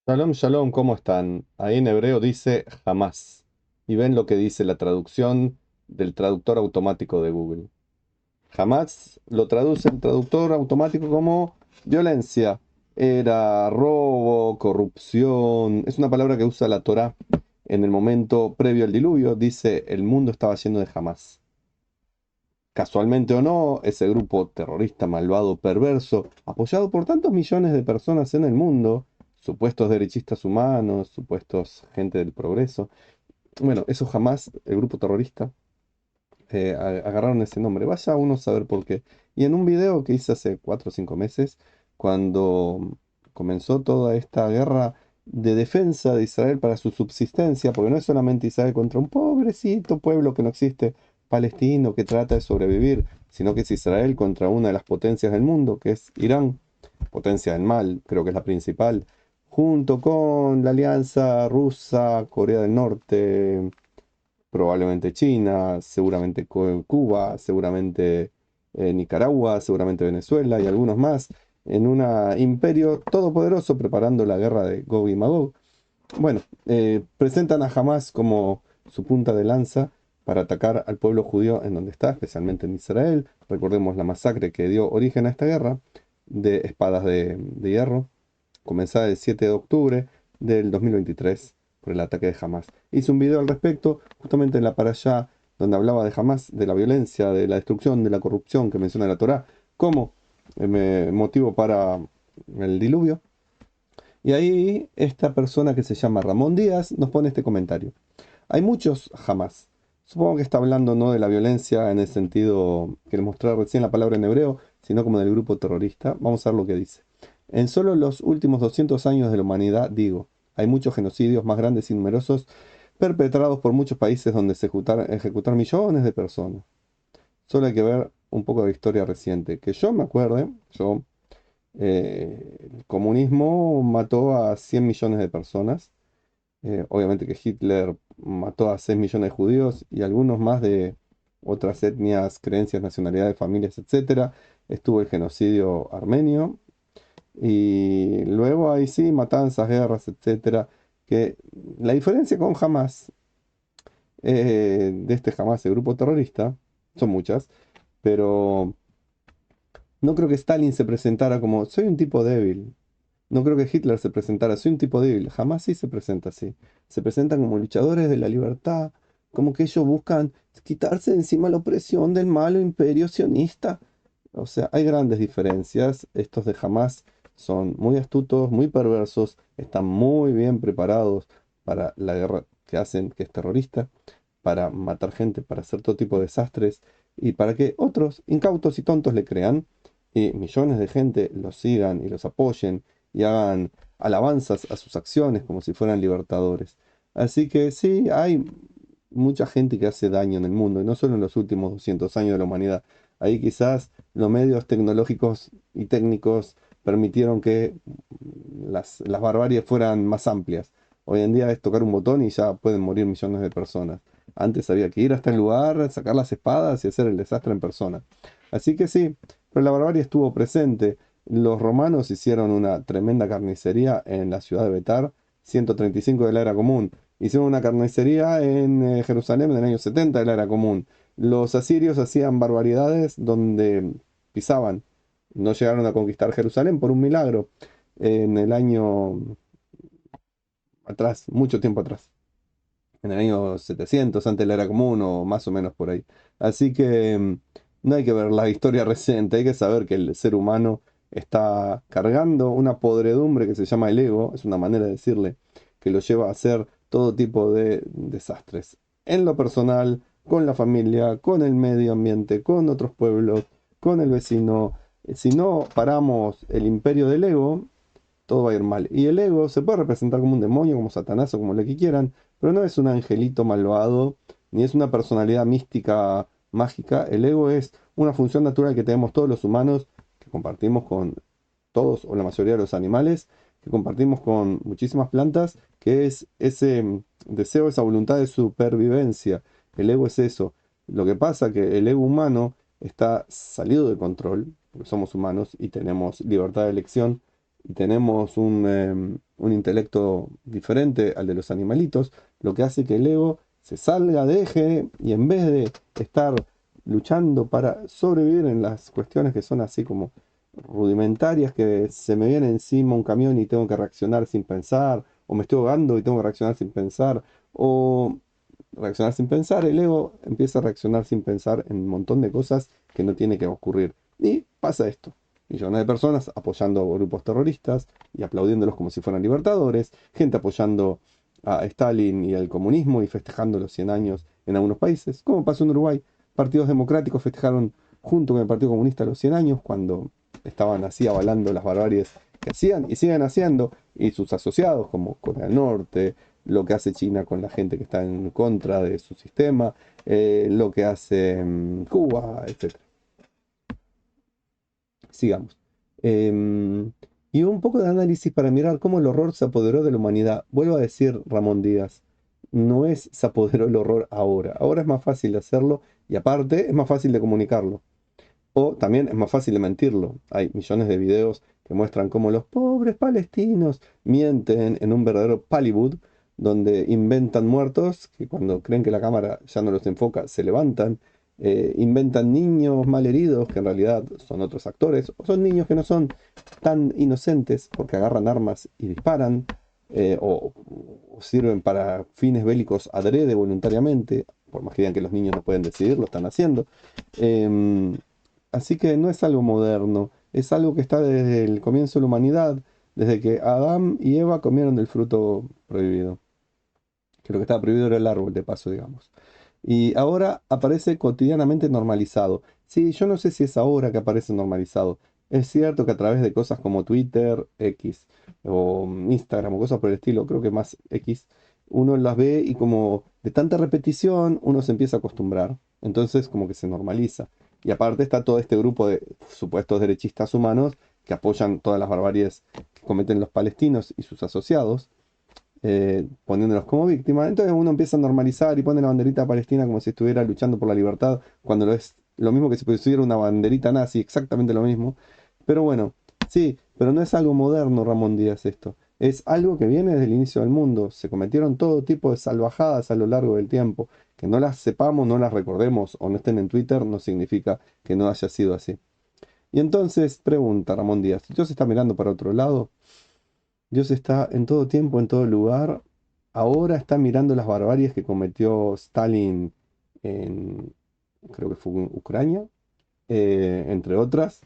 Shalom, shalom, ¿cómo están? Ahí en hebreo dice jamás. Y ven lo que dice la traducción del traductor automático de Google. Jamás lo traduce el traductor automático como violencia. Era robo, corrupción. Es una palabra que usa la Torá en el momento previo al diluvio. Dice el mundo estaba lleno de jamás. Casualmente o no, ese grupo terrorista, malvado, perverso, apoyado por tantos millones de personas en el mundo, supuestos derechistas humanos, supuestos gente del progreso, bueno, eso jamás, el grupo terrorista, agarraron ese nombre. Vaya uno a saber por qué. Y en un video que hice hace 4 o 5 meses, cuando comenzó toda esta guerra de defensa de Israel para su subsistencia, porque no es solamente Israel contra un pobrecito pueblo que no existe, palestino, que trata de sobrevivir, sino que es Israel contra una de las potencias del mundo, que es Irán, potencia del mal, creo que es la principal, junto con la alianza rusa, Corea del Norte, probablemente China, seguramente Cuba, seguramente Nicaragua, seguramente Venezuela y algunos más, en un imperio todopoderoso preparando la guerra de Gog y Magog. Bueno, presentan a Hamas como su punta de lanza para atacar al pueblo judío en donde está, especialmente en Israel. Recordemos la masacre que dio origen a esta guerra de espadas de hierro, comenzada el 7 de octubre del 2023 por el ataque de Hamas. Hice un video al respecto, justamente en la para allá, donde hablaba de Hamas, de la violencia, de la destrucción, de la corrupción que menciona la Torá, como motivo para el diluvio. Y ahí esta persona que se llama Ramón Díaz nos pone este comentario. Hay muchos Hamas. Supongo que está hablando no de la violencia en el sentido que le mostré recién la palabra en hebreo, sino como del grupo terrorista. Vamos a ver lo que dice. En solo los últimos 200 años de la humanidad, digo, hay muchos genocidios más grandes y numerosos perpetrados por muchos países donde se ejecutar millones de personas. Solo hay que ver un poco de historia reciente. Que yo me acuerde, el comunismo mató a 100 millones de personas. Obviamente que Hitler mató a 6 millones de judíos y algunos más de otras etnias, creencias, nacionalidades, familias, etcétera. Estuvo el genocidio armenio y luego ahí sí, matanzas, guerras, etcétera. Que la diferencia con Hamas, de este Hamas, el grupo terrorista, son muchas, pero no creo que Stalin se presentara como soy un tipo débil. No creo que Hitler se presentara, soy un tipo débil, jamás sí se presenta así. Se presentan como luchadores de la libertad, como que ellos buscan quitarse de encima la opresión del malo imperio sionista. O sea, hay grandes diferencias. Estos de Hamas son muy astutos, muy perversos, están muy bien preparados para la guerra que hacen, que es terrorista, para matar gente, para hacer todo tipo de desastres y para que otros incautos y tontos le crean y millones de gente los sigan y los apoyen y hagan alabanzas a sus acciones como si fueran libertadores. Así que sí, hay mucha gente que hace daño en el mundo, y no solo en los últimos 200 años de la humanidad. Ahí quizás los medios tecnológicos y técnicos permitieron que las barbaries fueran más amplias. Hoy en día es tocar un botón y ya pueden morir millones de personas. Antes había que ir hasta el lugar, sacar las espadas y hacer el desastre en persona. Así que sí, pero la barbarie estuvo presente. Los romanos hicieron una tremenda carnicería en la ciudad de Betar, 135 de la era común. Hicieron una carnicería en Jerusalén en el año 70 de la era común. Los asirios hacían barbaridades donde pisaban. No llegaron a conquistar Jerusalén por un milagro en el año atrás, mucho tiempo atrás, en el año 700 antes de la era común o más o menos por ahí. Así que no hay que ver la historia reciente, hay que saber que el ser humano está cargando una podredumbre que se llama el ego, es una manera de decirle, que lo lleva a hacer todo tipo de desastres. En lo personal, con la familia, con el medio ambiente, con otros pueblos, con el vecino. Si no paramos el imperio del ego, todo va a ir mal. Y el ego se puede representar como un demonio, como Satanás o como lo que quieran, pero no es un angelito malvado, ni es una personalidad mística mágica. El ego es una función natural que tenemos todos los humanos, que compartimos con todos o la mayoría de los animales, que compartimos con muchísimas plantas, que es ese deseo, esa voluntad de supervivencia. El ego es eso. Lo que pasa que el ego humano está salido de control, porque somos humanos y tenemos libertad de elección y tenemos un intelecto diferente al de los animalitos, lo que hace que el ego se salga de eje y en vez de estar luchando para sobrevivir en las cuestiones que son así como rudimentarias, que se me viene encima un camión y tengo que reaccionar sin pensar, o me estoy ahogando y tengo que reaccionar sin pensar, o reaccionar sin pensar, el ego empieza a reaccionar sin pensar en un montón de cosas que no tiene que ocurrir. Y pasa esto. Millones de personas apoyando a grupos terroristas y aplaudiéndolos como si fueran libertadores, gente apoyando a Stalin y al comunismo y festejando los 100 años en algunos países, como pasó en Uruguay. Partidos democráticos festejaron junto con el Partido Comunista los 100 años cuando estaban así avalando las barbaries que hacían y siguen haciendo, y sus asociados como Corea del Norte, lo que hace China con la gente que está en contra de su sistema, lo que hace Cuba, etc. Sigamos. Y un poco de análisis para mirar cómo el horror se apoderó de la humanidad. Vuelvo a decir, Ramón Díaz, no es se apoderó el horror ahora. Ahora es más fácil de hacerlo y aparte es más fácil de comunicarlo. O también es más fácil de mentirlo. Hay millones de videos que muestran cómo los pobres palestinos mienten en un verdadero Pallywood, donde inventan muertos que cuando creen que la cámara ya no los enfoca, se levantan. Inventan niños malheridos que en realidad son otros actores, o son niños que no son tan inocentes porque agarran armas y disparan, o sirven para fines bélicos adrede voluntariamente, por más que digan que los niños no pueden decidir, lo están haciendo. Em, Así que no es algo moderno, es algo que está desde el comienzo de la humanidad, desde que Adán y Eva comieron del fruto prohibido, que lo que estaba prohibido era el árbol, de paso, digamos. Y ahora aparece cotidianamente normalizado. Sí, yo no sé si es ahora que aparece normalizado. Es cierto que a través de cosas como Twitter, X, o Instagram, o cosas por el estilo, creo que más X, uno las ve y como de tanta repetición uno se empieza a acostumbrar. Entonces como que se normaliza. Y aparte está todo este grupo de supuestos derechistas humanos que apoyan todas las barbaries que cometen los palestinos y sus asociados, poniéndolos como víctimas. Entonces uno empieza a normalizar y pone la banderita palestina como si estuviera luchando por la libertad, cuando lo es lo mismo que si pusiera una banderita nazi, exactamente lo mismo. Pero bueno, sí, pero no es algo moderno, Ramón Díaz, esto. Es algo que viene desde el inicio del mundo. Se cometieron todo tipo de salvajadas a lo largo del tiempo. Que no las sepamos, no las recordemos o no estén en Twitter, no significa que no haya sido así. Y entonces pregunta Ramón Díaz, ¿Dios está mirando para otro lado? Dios está en todo tiempo, en todo lugar. Ahora está mirando las barbaries que cometió Stalin en, creo que fue en Ucrania, entre otras.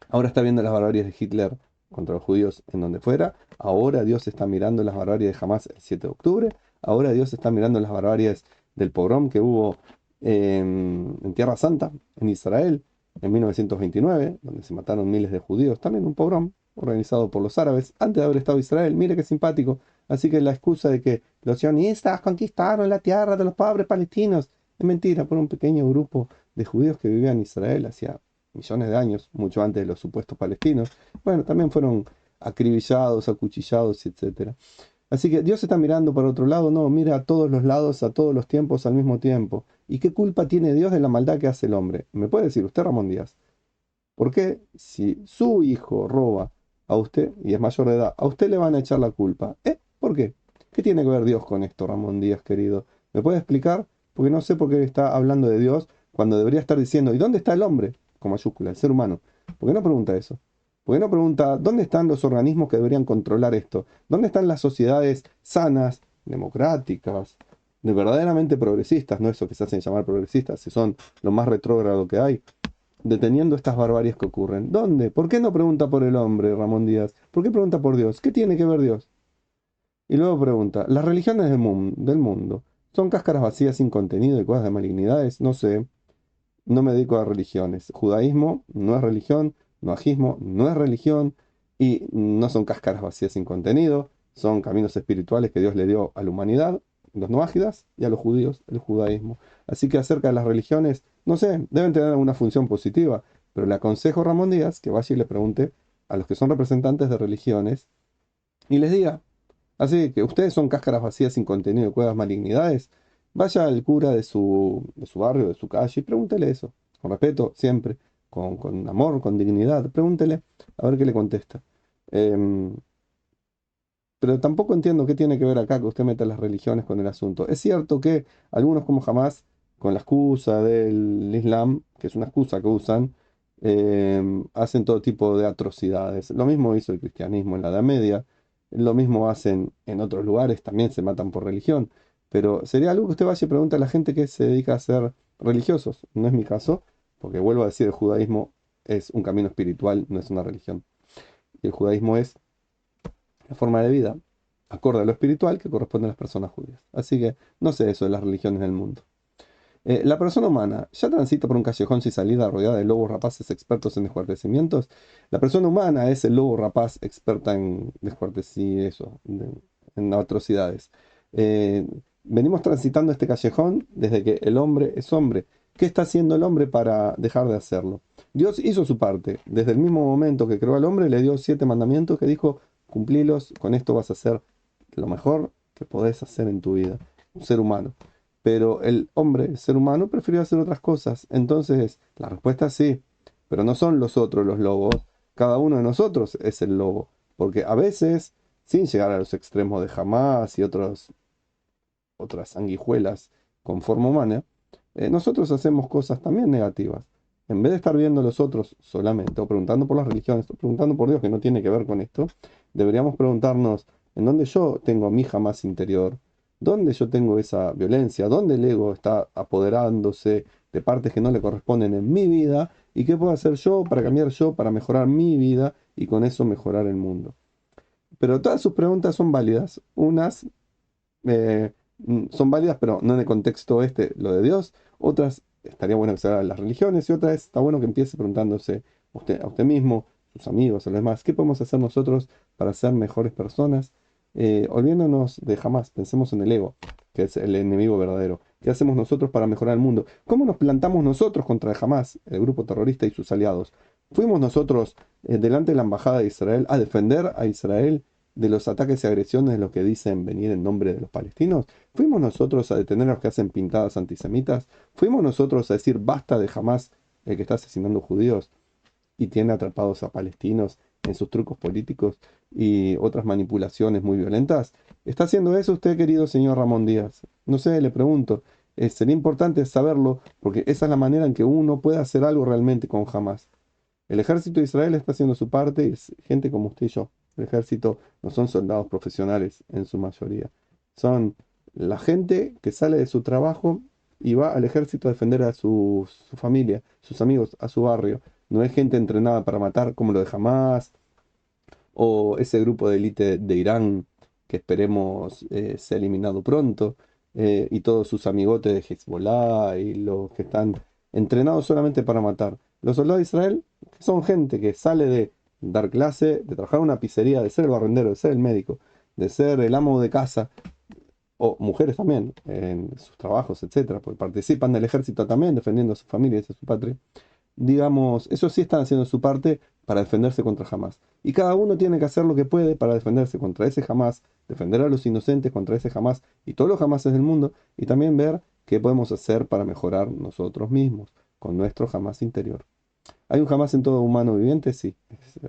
Ahora está viendo las barbaries de Hitler contra los judíos en donde fuera. Ahora Dios está mirando las barbaries de Hamas el 7 de octubre. Ahora Dios está mirando las barbaries del pogrom que hubo en Tierra Santa, en Israel, en 1929, donde se mataron miles de judíos. También un pogrom organizado por los árabes antes de haber estado Israel. Mire qué simpático. Así que la excusa de que los sionistas conquistaron la tierra de los pobres palestinos es mentira, por un pequeño grupo de judíos que vivían en Israel hacía millones de años, mucho antes de los supuestos palestinos. Bueno, también fueron acribillados, acuchillados, etcétera. Así que Dios está mirando para otro lado, no, mira a todos los lados, a todos los tiempos al mismo tiempo. ¿Y qué culpa tiene Dios de la maldad que hace el hombre? ¿Me puede decir usted, Ramón Díaz? ¿Por qué si su hijo roba a usted y es mayor de edad, a usted le van a echar la culpa? ¿Por qué? ¿Qué tiene que ver Dios con esto, Ramón Díaz, querido? ¿Me puede explicar? Porque no sé por qué está hablando de Dios cuando debería estar diciendo, ¿y dónde está el hombre? Con mayúscula, el ser humano. ¿Por qué no pregunta eso? ¿Por qué no pregunta, ¿dónde están los organismos que deberían controlar esto? ¿Dónde están las sociedades sanas, democráticas, de verdaderamente progresistas? No eso que se hacen llamar progresistas, si son lo más retrógrado que hay, deteniendo estas barbaries que ocurren. ¿Dónde? ¿Por qué no pregunta por el hombre, Ramón Díaz? ¿Por qué pregunta por Dios? ¿Qué tiene que ver Dios? Y luego pregunta, ¿las religiones del mundo son cáscaras vacías sin contenido y cosas de malignidades? No sé, no me dedico a religiones. Judaísmo no es religión, noajismo no es religión y no son cáscaras vacías sin contenido, son caminos espirituales que Dios le dio a la humanidad, los noágidas, y a los judíos, el judaísmo. Así que acerca de las religiones, no sé, deben tener alguna función positiva, pero le aconsejo a Ramón Díaz que vaya y le pregunte a los que son representantes de religiones y les diga, así que ustedes son cáscaras vacías sin contenido y cuevas malignidades. Vaya al cura de su barrio, de su calle, y pregúntele eso. Con respeto, siempre. Con amor, con dignidad. Pregúntele a ver qué le contesta. Em, pero tampoco entiendo qué tiene que ver acá que usted meta las religiones con el asunto. Es cierto que algunos como jamás, con la excusa del Islam, que es una excusa que usan, hacen todo tipo de atrocidades. Lo mismo hizo el cristianismo en la Edad Media, lo mismo hacen en otros lugares, también se matan por religión. Pero sería algo que usted vaya y pregunte a la gente que se dedica a ser religiosos. No es mi caso, porque vuelvo a decir, el judaísmo es un camino espiritual, no es una religión. Y el judaísmo es la forma de vida acorde a lo espiritual que corresponde a las personas judías. Así que no sé eso de las religiones del mundo. La persona humana ya transita por un callejón sin salida rodeada de lobos rapaces expertos en descuartecimientos. La persona humana es el lobo rapaz experta en descuartecimientos, en atrocidades. Eh, Venimos transitando este callejón desde que el hombre es hombre. ¿Qué está haciendo el hombre para dejar de hacerlo? Dios hizo su parte. Desde el mismo momento que creó al hombre, le dio 7 mandamientos que dijo, cumplilos, con esto vas a hacer lo mejor que podés hacer en tu vida, un ser humano. Pero el hombre, el ser humano, prefirió hacer otras cosas. Entonces, la respuesta es sí, pero no son los otros los lobos. Cada uno de nosotros es el lobo. Porque a veces, sin llegar a los extremos de Hamas y otras sanguijuelas con forma humana, nosotros hacemos cosas también negativas. En vez de estar viendo a los otros solamente, o preguntando por las religiones, o preguntando por Dios que no tiene que ver con esto, deberíamos preguntarnos en dónde yo tengo mi jamás interior, dónde yo tengo esa violencia, dónde el ego está apoderándose de partes que no le corresponden en mi vida, y qué puedo hacer yo para cambiar yo, para mejorar mi vida y con eso mejorar el mundo. Pero todas sus preguntas son válidas. Unas son válidas, pero no en el contexto este, lo de Dios. Otras, estaría bueno que se hagan las religiones. Y otras, está bueno que empiece preguntándose a usted mismo, sus amigos, a los demás, ¿qué podemos hacer nosotros para ser mejores personas? Olvidándonos de jamás, pensemos en el ego, que es el enemigo verdadero. ¿Qué hacemos nosotros para mejorar el mundo? ¿Cómo nos plantamos nosotros contra el Hamás, el grupo terrorista y sus aliados? ¿Fuimos nosotros delante de la embajada de Israel a defender a Israel de los ataques y agresiones de los que dicen venir en nombre de los palestinos? ¿Fuimos nosotros a detener a los que hacen pintadas antisemitas? ¿Fuimos nosotros a decir basta de jamás el que está asesinando judíos y tiene atrapados a palestinos en sus trucos políticos y otras manipulaciones muy violentas? ¿Está haciendo eso usted, querido señor Ramón Díaz? No sé, le pregunto. Sería importante saberlo porque esa es la manera en que uno puede hacer algo realmente con Hamas. El ejército de Israel está haciendo su parte, es gente como usted y yo. El ejército no son soldados profesionales en su mayoría. Son la gente que sale de su trabajo y va al ejército a defender a su familia, sus amigos, a su barrio. No es gente entrenada para matar como lo de Hamas o ese grupo de élite de Irán que esperemos sea eliminado pronto, y todos sus amigotes de Hezbollah y los que están entrenados solamente para matar. Los soldados de Israel son gente que sale de dar clase, de trabajar en una pizzería, de ser el barrendero, de ser el médico, de ser el amo de casa, o mujeres también en sus trabajos, etcétera, porque participan del ejército también defendiendo a su familia y a su patria. Digamos, ellos sí están haciendo su parte para defenderse contra Hamas. Y cada uno tiene que hacer lo que puede para defenderse contra ese Hamas, defender a los inocentes contra ese Hamas y todos los Hamases del mundo, y también ver qué podemos hacer para mejorar nosotros mismos con nuestro Hamas interior. ¿Hay un Hamas en todo humano viviente? Sí,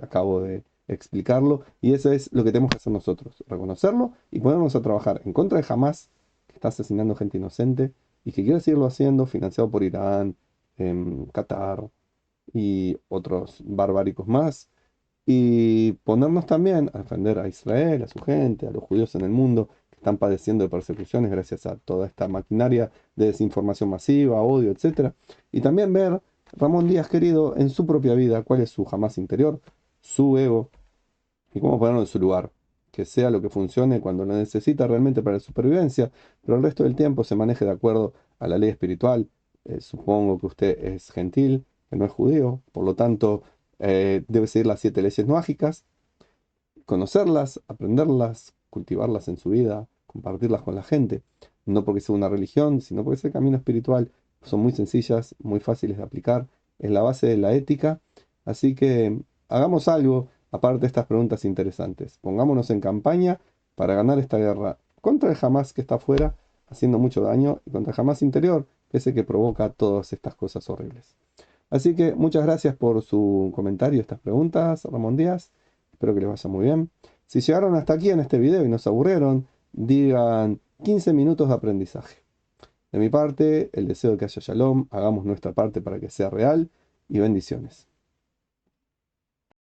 acabo de explicarlo, y eso es lo que tenemos que hacer nosotros, reconocerlo y ponernos a trabajar en contra de Hamas, que está asesinando gente inocente y que quiere seguirlo haciendo, financiado por Irán, Qatar y otros barbáricos más, y ponernos también a defender a Israel, a su gente, a los judíos en el mundo que están padeciendo de persecuciones gracias a toda esta maquinaria de desinformación masiva, odio, etcétera. Y también ver, Ramón Díaz querido, en su propia vida, cuál es su jamás interior, su ego, y cómo ponerlo en su lugar. Que sea lo que funcione cuando lo necesita realmente para la supervivencia, pero el resto del tiempo se maneje de acuerdo a la ley espiritual. Supongo que usted es gentil, que no es judío, por lo tanto debe seguir las 7 leyes noágicas, conocerlas, aprenderlas, cultivarlas en su vida, compartirlas con la gente, no porque sea una religión, sino porque es el camino espiritual. Son muy sencillas, muy fáciles de aplicar, es la base de la ética, así que hagamos algo aparte de estas preguntas interesantes. Pongámonos en campaña para ganar esta guerra contra el Hamas que está afuera, haciendo mucho daño, y contra el Hamas interior, que es el que provoca todas estas cosas horribles. Así que muchas gracias por su comentario, estas preguntas, Ramón Díaz. Espero que les vaya muy bien. Si llegaron hasta aquí en este video y no se aburrieron, digan 15 minutos de aprendizaje. De mi parte, el deseo de que haya shalom, hagamos nuestra parte para que sea real y bendiciones.